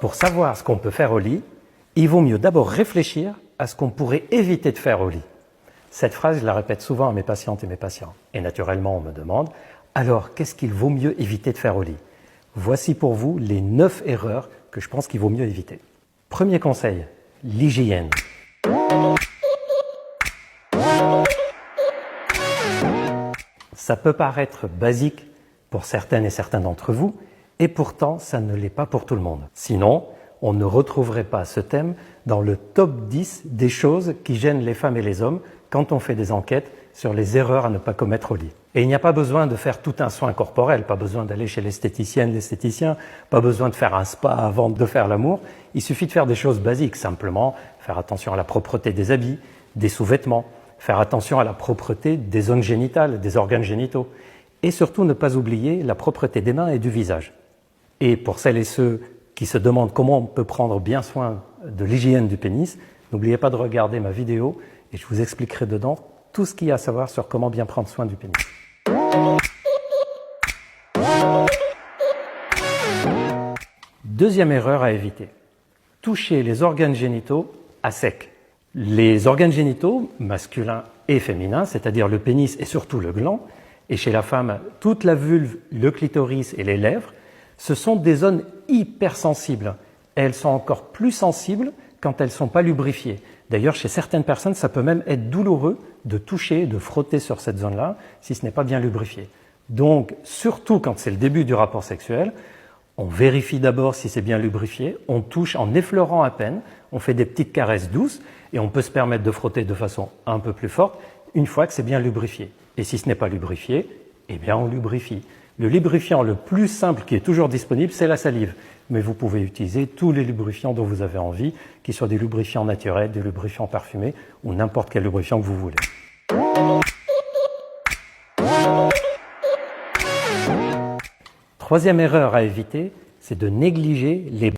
Pour savoir ce qu'on peut faire au lit, il vaut mieux d'abord réfléchir à ce qu'on pourrait éviter de faire au lit. Cette phrase, je la répète souvent à mes patientes et mes patients. Et naturellement, on me demande, alors qu'est-ce qu'il vaut mieux éviter de faire au lit? Voici pour vous les 9 erreurs que je pense qu'il vaut mieux éviter. Premier conseil, l'hygiène. Ça peut paraître basique pour certaines et certains d'entre vous, et pourtant ça ne l'est pas pour tout le monde. Sinon, on ne retrouverait pas ce thème dans le top 10 des choses qui gênent les femmes et les hommes quand on fait des enquêtes sur les erreurs à ne pas commettre au lit. Et il n'y a pas besoin de faire tout un soin corporel, pas besoin d'aller chez l'esthéticienne, l'esthéticien, pas besoin de faire un spa avant de faire l'amour. Il suffit de faire des choses basiques, simplement faire attention à la propreté des habits, des sous-vêtements, faire attention à la propreté des zones génitales, des organes génitaux, et surtout ne pas oublier la propreté des mains et du visage. Et pour celles et ceux qui se demandent comment on peut prendre bien soin de l'hygiène du pénis, n'oubliez pas de regarder ma vidéo et je vous expliquerai dedans tout ce qu'il y a à savoir sur comment bien prendre soin du pénis. Deuxième erreur à éviter, toucher les organes génitaux à sec. Les organes génitaux, masculins et féminins, c'est-à-dire le pénis et surtout le gland, et chez la femme, toute la vulve, le clitoris et les lèvres, ce sont des zones hypersensibles. Et elles sont encore plus sensibles quand elles ne sont pas lubrifiées. D'ailleurs, chez certaines personnes, ça peut même être douloureux de toucher, de frotter sur cette zone-là, si ce n'est pas bien lubrifié. Donc, surtout quand c'est le début du rapport sexuel, on vérifie d'abord si c'est bien lubrifié, on touche en effleurant à peine, on fait des petites caresses douces et on peut se permettre de frotter de façon un peu plus forte une fois que c'est bien lubrifié. Et si ce n'est pas lubrifié, eh bien on lubrifie. Le lubrifiant le plus simple qui est toujours disponible, c'est la salive. Mais vous pouvez utiliser tous les lubrifiants dont vous avez envie, qu'ils soient des lubrifiants naturels, des lubrifiants parfumés ou n'importe quel lubrifiant que vous voulez. Troisième erreur à éviter, c'est de négliger les